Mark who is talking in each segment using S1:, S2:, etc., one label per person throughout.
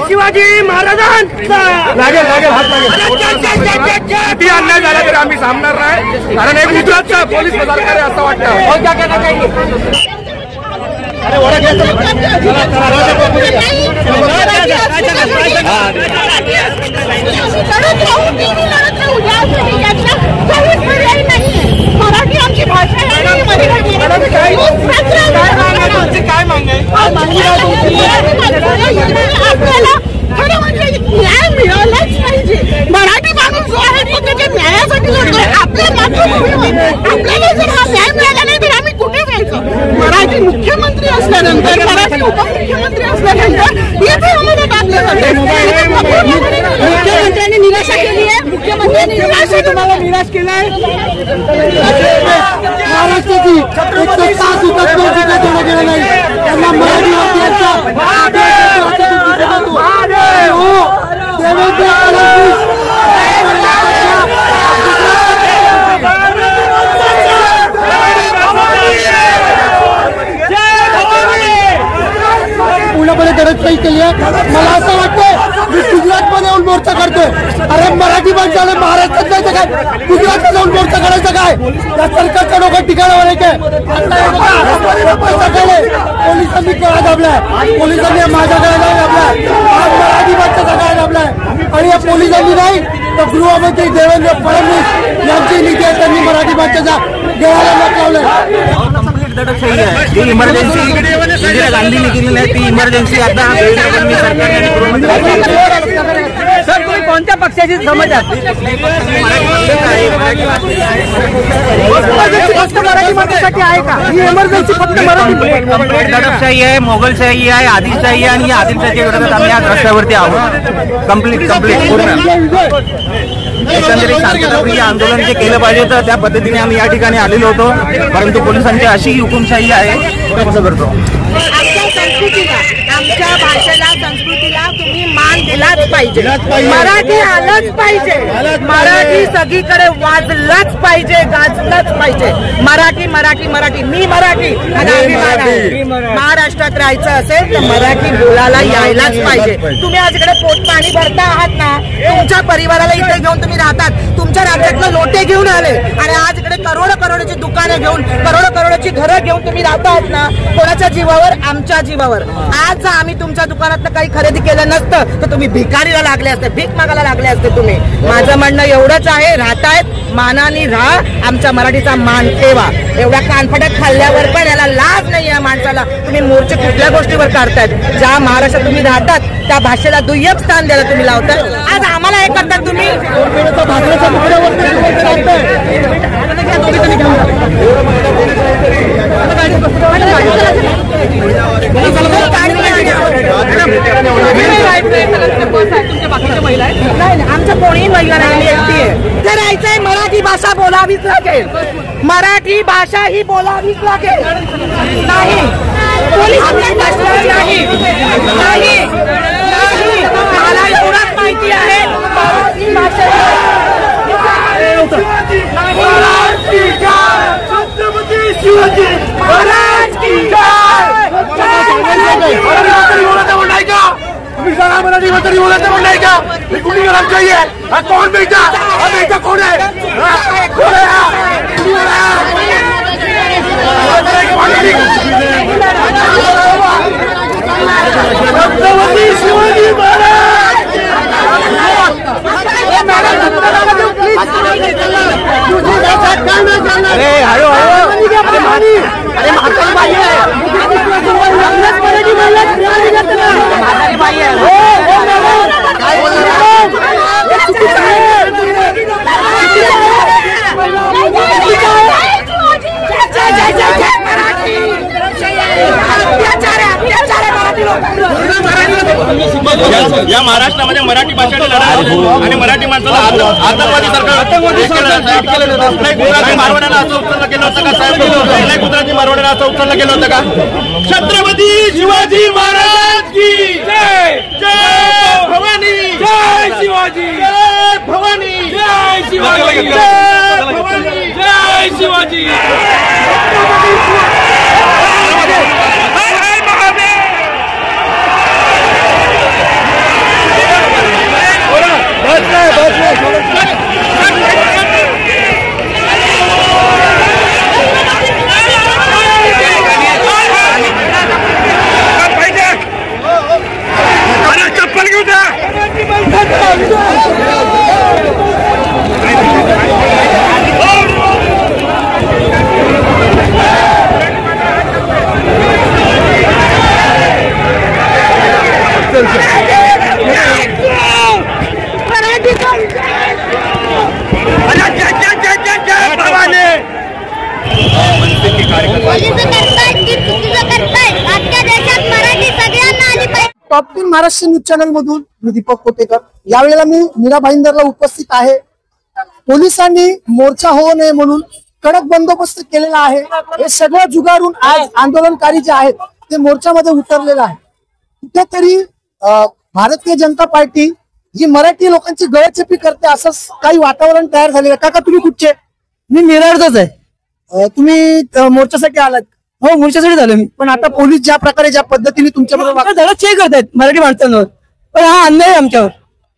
S1: शिवाजी महाराजांचा लागेल लागेल हात लागेल. किती अन्याय झाला तरी आम्ही थांबणार नाही, कारण एक गुजरातचा पोलीस सरकार आहे असं वाटतं.
S2: मराठी आमची भाषा आहे.
S1: काय मागणी
S2: आपल्याला खरं म्हणजे न्याय मिळालाच पाहिजे. मराठी माणूस जो आहे तो त्याच्या न्यायासाठी लढतोय. आपल्या मातृभूमीवर आपल्याला जर हा न्याय मिळाला नाही तर आम्ही कुठे जायचं? मराठी मुख्यमंत्री असल्यानंतर, मराठी उपमुख्यमंत्री असल्यानंतर येथे आम्हाला टाकलं जाते. मुख्यमंत्र्यांनी निराशा केली आहे. मुख्यमंत्र्यांनी तुम्हाला निराश केलाय.
S3: महाराष्ट्राची एक सत्ता सुद्धा देणं गेलं नाही त्यांना. मराठी वाद्यांचा देवेंद्र फडणवीस पूर्णपणे दडपशाही केली आहे. मला असं वाटतं मी गुजरातमध्ये जाऊन मोर्चा करतोय. अरे मराठी माणसाला महाराष्ट्रात जायचं काय, गुजरातला जाऊन मोर्चा करायचं काय? त्या सरकारच्या डोक्यात ठिकाणावर आहे काय? पोलिसांनी गळा दाबलाय, पोलिसांनी माझ्या गळा दाबलाय, आज मराठी माणसाचा गळा दाबलाय. आणि या पोलिसांनी नाही तर गृहमंत्री देवेंद्र फडणवीस यांची नीती आहे, त्यांनी मराठी माणसाच्या गळ्याला नख लावलंय.
S4: दडपशाही आहे. जी इमर्जन्सी इंदिरा गांधींनी केलेली आहे ती इमर्जन्सी आता
S1: सर तुम्ही कोणत्या पक्षाची समज आहे? मराठी माणसासाठी आहे का ही इमर्जन्सी? फक्त मराठी.
S4: दडपशाही आहे, मोगलशाही आहे, आदिलशाही आहे आणि या आदिलशाहीच्या विरोधात आम्ही आज रस्त्यावरती आहोत. कंप्लीट पूर्ण एकंदरीत शांतताप्रिय आंदोलन जे केलं पाहिजे तर त्या पद्धतीने आम्ही या ठिकाणी आलेलो होतो, परंतु पोलिसांची अशी हुकुमशाही आहे कसं करतो.
S2: आमच्या संस्कृतीला, आमच्या भाषेला, संस्कृतीला तुम्ही मान दिलाच पाहिजे. मराठी आलंच पाहिजे. मराठी सगळीकडे वाजलंच पाहिजे, गाजलंच पाहिजे. मराठी मराठी मराठी. मी मराठी आणि महाराष्ट्रात राहायचं असेल तर मराठी बोलायला यायलाच पाहिजे. तुम्ही आज इकडे पोटपाणी भरता आहात ना, तुमच्या परिवाराला इथे घेऊन तुम्ही राहतात, तुमच्या राज्यातलं लोटे घेऊन आले आणि आज इकडे करोडोची दुकानं घेऊन, करोडोची घरं घेऊन तुम्ही राहतात ना, कोणाच्या जीवावर? आमच्या जीवावर. आज जर आम्ही तुमच्या दुकानात काही खरेदी केलं नसतं तर तुम्ही भिकारीला लागले असते, भीक मागायला लागले असते तुम्ही. माझं म्हणणं एवढंच आहे, राहतायत मानाने राहा, आमच्या मराठीचा मान ठेवा. एवढ्या कानफटात खाल्ल्यावर पण याला लाज नाही या माणसाला. तुम्ही मोर्चे कुठल्या गोष्टीवर काढतायत? ज्या महाराष्ट्रात तुम्ही राहतात त्या भाषेला दुय्यम स्थान द्यायला तुम्ही लावताय. आज आम्हाला हे करतात तुम्ही. आमच्या कोणीही महिला नाही, एकटी आहे. करायचंय मराठी भाषा बोलावीच लागेल. मराठी भाषा ही बोलावीच लागेल. नाही पोलिसांनी नाही, मला एवढंच माहिती आहे मराठी भाषा
S1: मराठी मंत्री बोलायचं म्हणणं आहे का? मी कुणी गरम चाहिए? हा कौन बेटा? हा बेटा कौन है?
S4: अरे हळू
S1: या महाराष्ट्रामध्ये मराठी भाषेने लढा आणि मराठी माणसाला आतंकवादी गुजराती मारवाड्याला असं उचललं गेलं होतं का साहेब? गुजराती मारवाड्याला असं उचललं गेलं होतं का? छत्रपती शिवाजी महाराज की जय, जय भवानी, जय शिवाजी, जय भवानी, जय शिवाजी, जय भवानी, जय शिवाजी. चप्पल घेऊ द्या.
S3: टॉप 3 महाराष्ट्र न्यूज चॅनल मधून मी दीपक कोटेकर. यावेळेला मी मीरा भाईंदरला उपस्थित आहे. पोलिसांनी मोर्चा होऊ नये म्हणून कडक बंदोबस्त केलेला आहे. हे सगळं जुगारून आज आंदोलनकारी जे आहेत ते मोर्चामध्ये उतरलेलं आहे. कुठेतरी भारतीय जनता पार्टी ही मराठी लोकांची गळचेपी करते असं काही वातावरण तयार झालेलं आहे. काका तुम्ही कुठचे?
S5: मी निराळच आहे.
S3: तुम्ही मोर्चासाठी आलात?
S5: हो, मोर्चासाठी झालो मी.
S3: पण आता पोलीस ज्या प्रकारे ज्या पद्धतीने तुमच्याबरोबर
S5: धडक चेक करतायत मराठी माणसांवर, पण हा अन्याय आमच्यावर.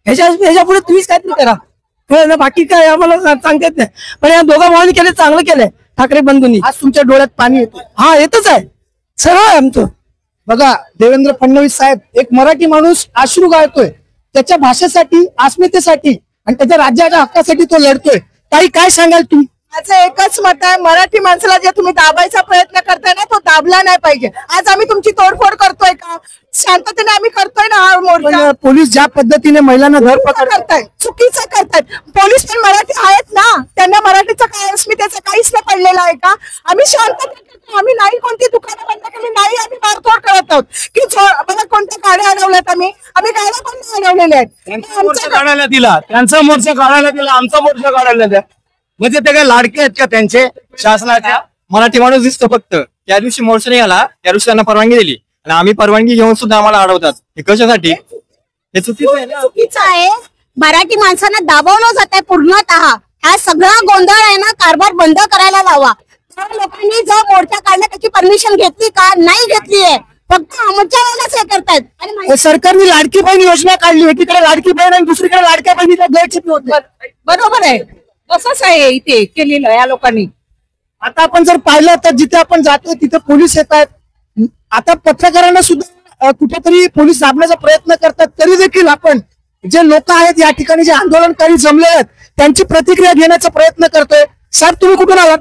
S5: ह्याच्या पुढे तुम्हीच काहीतरी करा. बाकी काय आम्हाला सांगता येत नाही. पण या दोघा भावांनी केलं, चांगलं केलंय ठाकरे बंधूंनी.
S3: आज तुमच्या डोळ्यात पाणी येतं.
S5: हा, येतच आहे. सरळ आहे आमचं.
S3: बघा, देवेंद्र फडणवीस साहेब, एक मराठी माणूस अश्रू गाळतोय त्याच्या भाषेसाठी, अस्मितेसाठी आणि त्याच्या राज्याच्या हक्कासाठी तो लढतोय. ताई, काय सांगाल तुम्ही?
S2: माझं एकच मत आहे, मराठी माणसाला जे तुम्ही दाबायचा प्रयत्न करताय ना, तो दाबला नाही पाहिजे. आज आम्ही तुमची तोडफोड करतोय का? शांततेने आम्ही करतोय ना हा मोर्चा.
S3: पण पोलीस ज्या पद्धतीने महिलांना धरपकड
S2: करतायत, चुकीचं करतायत. पोलीस पण मराठी आहेत ना, त्यांना मराठीचं काय, अस्मितेचं काहीच नाही पडलेलं आहे का? आम्ही शांततेने करतो. आम्ही नाही कोणती दुकानं बंद केली, नाही आम्ही मारतोड करत आहोत की बघा कोणत्या गाड्या अडवल्यात. आम्ही गाड्या पण अडवलेल्या आहेत.
S5: काढायला दिला, त्यांचा मोर्चा काढायला दिला, आमचा मोर्चा काढायला द्या. म्हणजे ते काय लाडके आहेत का त्यांचे शासनाच्या? मराठी माणूस दिसतो फक्त. त्या दिवशी मोर्चा निघाला, त्या दिवशी त्यांना परवानगी दिली आणि आम्ही परवानगी घेऊन सुद्धा आम्हाला अडवतात. हे कशासाठी? हे चुकीचं आहे ना.
S2: चुकीचं आहे. मराठी माणसांना दाबवलं जात आहे पूर्णतः. हा सगळा गोंधळ आहे ना, कारभार बंद करायला लावा. त्या लोकांनी जर मोर्चा काढला त्याची परमिशन घेतली का? नाही घेतली आहे. फक्त आमच्या वेळेलाच हे करतायत. आणि
S3: सरकारने लाडकी बहीण योजना काढली. एकीकडे लाडकी बहीण आणि दुसरीकडे लाडक्या बहिणीला गैरचिपी होते.
S2: बरोबर आहे, तसंच आहे इथे केलेलं या लोकांनी.
S3: आता आपण जर पाहिलं तर जिथे आपण जातो तिथे पोलीस येत आहेत. आता पत्रकारांना सुद्धा कुठेतरी पोलीस दाबण्याचा प्रयत्न करतात. तरी देखील आपण जे लोक आहेत या ठिकाणी, जे आंदोलनकारी जमले आहेत, त्यांची प्रतिक्रिया घेण्याचा प्रयत्न करतोय. साहेब, तुम्ही कुठून आलात?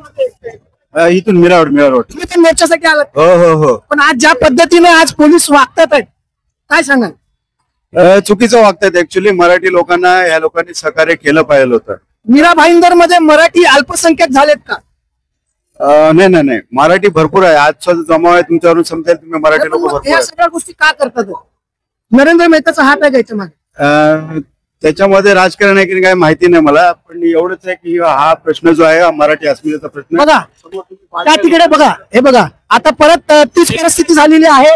S1: इथून मीरा रोड.
S3: तुम्ही पण मोर्चासाठी आलात?
S1: हो.
S3: पण आज ज्या पद्धतीने आज पोलीस वागतात आहेत, काय सांगाल?
S1: चुकीचं वागतात. ऍक्च्युली मराठी लोकांना या लोकांनी सहकार्य केलं पाहिजे होतं.
S3: मीरा भाईंदर मध्ये मराठी अल्पसंख्याक झालेत का?
S1: नाही, मराठी भरपूर आहे. आजचा जमाव आहे तुमच्यावरून समजेल. तुम्ही मराठी लोक भरपूर
S3: या
S1: आहेत.
S3: सगळ्या गोष्टी का करतात? नरेंद्र मेहताचा हात आहे घ्यायचा मागे.
S1: त्याच्यामध्ये राजकारण आहे की काय माहिती नाही मला, पण एवढंच आहे की हा प्रश्न जो आहे हा मराठी अस्मितेचा प्रश्न आहे.
S3: बघा, त्या तिकडे बघा, हे बघा, आता परत तीच परिस्थिती झालेली आहे.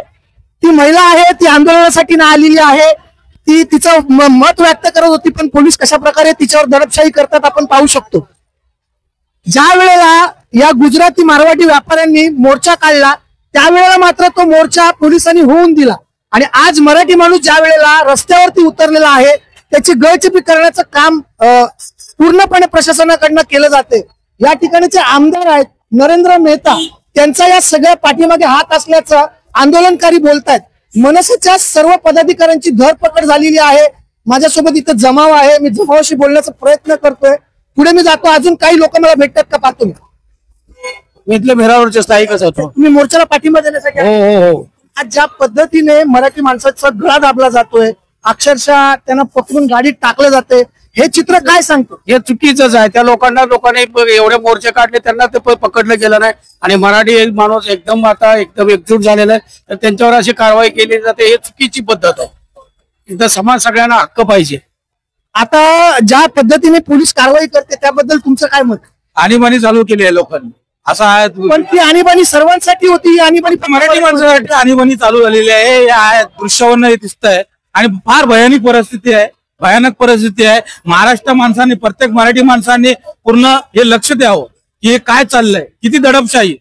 S3: ती महिला आहे, ती आंदोलनासाठी ना आलेली आहे. ती तिचं मत व्यक्त करत होती, पण पोलीस कशा प्रकारे तिच्यावर दडपशाही करतात आपण पाहू शकतो. ज्या वेळेला या गुजराती मारवाडी व्यापाऱ्यांनी मोर्चा काढला त्यावेळेला मात्र तो मोर्चा पोलिसांनी होऊन दिला. आणि आज मराठी माणूस ज्या वेळेला रस्त्यावरती उतरलेला आहे त्याची गळचेपी करण्याचं काम पूर्णपणे प्रशासनाकडनं केलं जाते. या ठिकाणचे आमदार आहेत नरेंद्र मेहता, त्यांचा या सगळ्या पाठीमागे हात असल्याचं आंदोलनकारी बोलतायत. मनसेच्या सर्व पदाधिकाऱ्यांची धरपकड झालेली आहे. माझ्यासोबत इथं जमाव आहे, मी जमावाशी बोलण्याचा प्रयत्न करतोय. पुढे मी जातो, अजून काही लोक मला भेटतात का पाहतो.
S5: मी इथले भेरावरचे स्थायिकच होतो.
S3: तुम्ही मोर्चाला पाठिंबा देण्यासाठी
S5: हो.
S3: आज ज्या पद्धतीने मराठी माणसाचा गळा दाबला जातोय, अक्षरशः त्यांना पकडून गाडीत टाकलं जाते, हे चित्र काय सांगतो?
S5: हे चुकीचंच आहे. त्या लोकांनी एवढे मोर्चे काढले, त्यांना ते पकडलं गेलं नाही. आणि मराठी एक माणूस एकदम एकजूट झालेला आहे, तर त्यांच्यावर अशी कारवाई केली जाते, हे चुकीची पद्धत आहे. इथं समाज सगळ्यांना हक्क पाहिजे.
S3: आता ज्या पद्धतीने पोलीस कारवाई करते त्याबद्दल तुमचं काय मत?
S5: आणीबाणी चालू केली आहे लोकांनी, असं आहे.
S3: पण ती आणीबाणी सर्वांसाठी होती, आणीबाणी
S5: मराठी माणसासाठी आणीबाणी चालू झालेली आहे. या दृश्यावरनं हे दिसतंय. आणि फार भयानक परिस्थिती आहे. महाराष्ट्र माणसांनी, प्रत्येक मराठी माणसांनी पूर्ण हे लक्ष द्यावं की हे काय चाललंय, किती दडपशाही.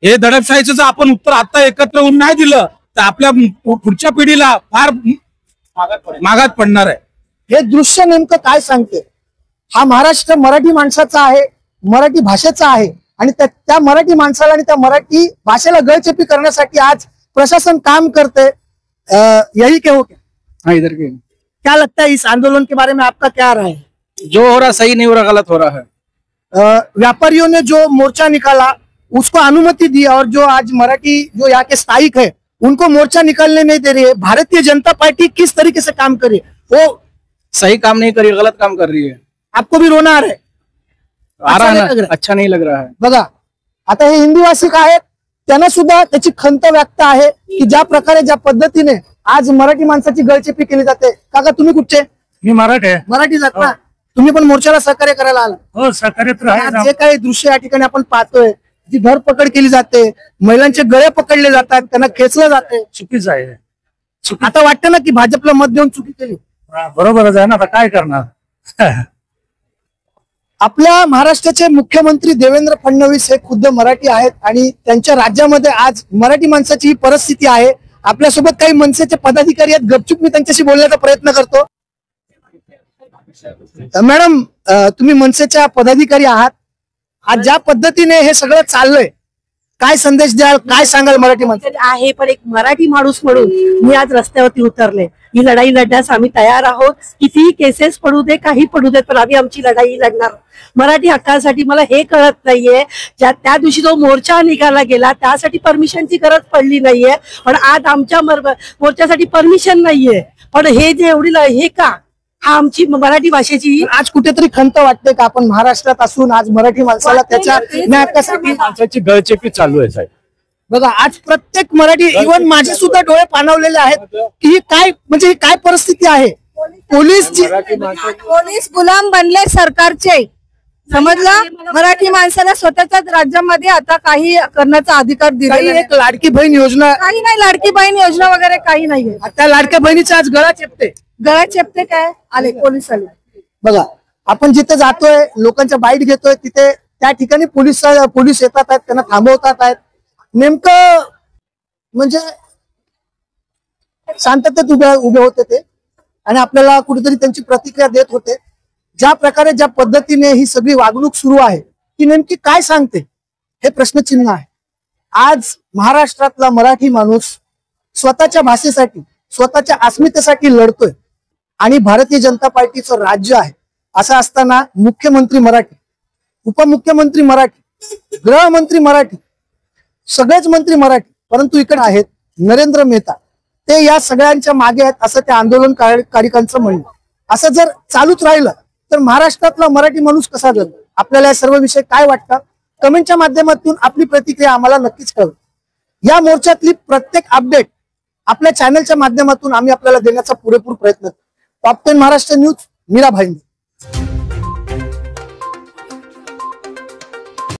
S5: हे दडपशाहीचं जर आपण उत्तर आता एकत्र होऊन नाही दिलं तर आपल्या पुढच्या पिढीला फार मागात पडणार आहे.
S3: हे दृश्य नेमकं काय सांगते? हा महाराष्ट्र मराठी माणसाचा आहे, मराठी भाषेचा आहे. आणि त्या मराठी माणसाला आणि त्या मराठी भाषेला गळचेपी करण्यासाठी आज प्रशासन काम करते. यही क्या हो क्या
S5: इधर के
S3: क्या लगता है इस आंदोलन के बारे में आपका क्या राय है?
S5: जो हो रहा सही नहीं हो रहा, गलत हो रहा है.
S3: व्यापारियों ने जो मोर्चा निकाला उसको अनुमति दी, और जो आज मराठी जो यहाँ के स्थायिक है उनको मोर्चा निकालने नहीं दे रही है. भारतीय जनता पार्टी किस तरीके से काम कर रही है? वो
S5: सही काम नहीं कर रही, गलत काम कर रही है.
S3: आपको भी रोना आ रहा है?
S5: अच्छा नहीं लग रहा है.
S3: बघा, आता हे हिंदीवासी आहेत, त्यांना सुद्धा त्याची खंत व्यक्त आहे की ज्या प्रकारे, ज्या पद्धतीने आज मराठी माणसाची गळचेपी केली जाते. काका तुम्ही कुठचे?
S5: मी मराठी
S3: जात ना. तुम्ही पण मोर्चाला सहकार्य करायला आला?
S5: हो, सहकार्य तर आहे.
S3: जे काही दृश्य या ठिकाणी आपण पाहतोय, जी धरपकड केली जाते, महिलांचे गळे पकडले जातात, त्यांना खेचलं जाते,
S5: चुकीचं आहे.
S3: आता वाटतं ना की भाजपला मत देऊन चुकी केली?
S5: बरोबरच आहे ना, आता काय करणार.
S3: आपल्या महाराष्ट्राचे मुख्यमंत्री देवेंद्र फडणवीस हे खुद्द मराठी आहेत आणि त्यांच्या राज्यामध्ये आज मराठी माणसाची ही परिस्थिती आहे. आपल्यासोबत काही मनसेचे पदाधिकारी आहेत, गपचूप मी त्यांच्याशी बोलण्याचा प्रयत्न करतो. मॅडम, तुम्ही मनसेच्या पदाधिकारी आहात. आज ज्या पद्धतीने हे सगळं चाललंय, काय संदेश द्याल, काय सांगाल मराठी माणसं?
S2: आहे पण एक मराठी माणूस म्हणून मी आज रस्त्यावरती उतरले. ही लढाई लढण्यास आम्ही तयार आहोत. कितीही केसेस पडू दे, काही पडू देत, पण आम्ही आमची लढाई लढणार. मराठी हक्कासाठी मला हे कळत नाहीये, त्या दिवशी जो मोर्चा निघाला गेला त्यासाठी परमिशनची गरज पडली नाहीये, पण आज आमच्या मोर्चासाठी परमिशन नाहीये. पण हे जे एवढी हे का, हा आमची मराठी भाषेची
S3: आज कुठेतरी खंत वाटते का आपण महाराष्ट्रात असून आज मराठी माणसाला त्याच्या हक्कासाठी
S5: माणसाची गळचेपी चालू आहे साहेब.
S3: बघा, आज प्रत्येक मराठी, इव्हन माझे सुद्धा डोळे पाणावलेले आहेत की ही काय, म्हणजे ही काय परिस्थिती आहे.
S2: पोलीस गुलाम बनले सरकारचे, समजलं. मराठी माणसाला स्वतःच्याच राज्यामध्ये आता काही करण्याचा अधिकार दिला.
S3: एक लाडकी बहीण योजना,
S2: काही नाही, लाडकी बहीण योजना वगैरे काही नाहीये.
S3: त्या लाडक्या बहिणीचा आज गळा चेपते.
S2: गळा चेपते काय आले पोलीस आले.
S3: बघा, आपण जिथे जातोय, लोकांच्या बाईट घेतोय, तिथे त्या ठिकाणी पोलीस येतात आहेत, त्यांना थांबवतात आहेत. नेमकं म्हणजे शांततेत उभे होते ते, आणि आपल्याला कुठेतरी त्यांची प्रतिक्रिया देत होते. ज्या प्रकारे, ज्या पद्धतीने ही सगळी वागणूक सुरू आहे ती नेमकी काय सांगते, हे प्रश्नचिन्ह आहे. आज महाराष्ट्रातला मराठी माणूस स्वतःच्या भाषेसाठी, स्वतःच्या अस्मितेसाठी लढतोय. आणि भारतीय जनता पार्टीचं राज्य आहे. असं असताना मुख्यमंत्री मराठी, उपमुख्यमंत्री मराठी, गृहमंत्री मराठी, सगळेच मंत्री मराठी, परंतु इकडे आहेत नरेंद्र मेहता, ते या सगळ्यांच्या मागे आहेत असं त्या आंदोलनकारिकांचं म्हणणं. असं जर चालूच राहिलं तर महाराष्ट्रातला मराठी माणूस कसा जगेल? आपल्याला या सर्व विषय काय वाटतात? कमेंटच्या माध्यमातून आपली प्रतिक्रिया आम्हाला नक्कीच कळवा. या मोर्चातली प्रत्येक अपडेट आपल्या चॅनलच्या माध्यमातून आम्ही आपल्याला देण्याचा पुरेपूर प्रयत्न करतो. Top 10 Maharashtra news, Mira Bhayandar.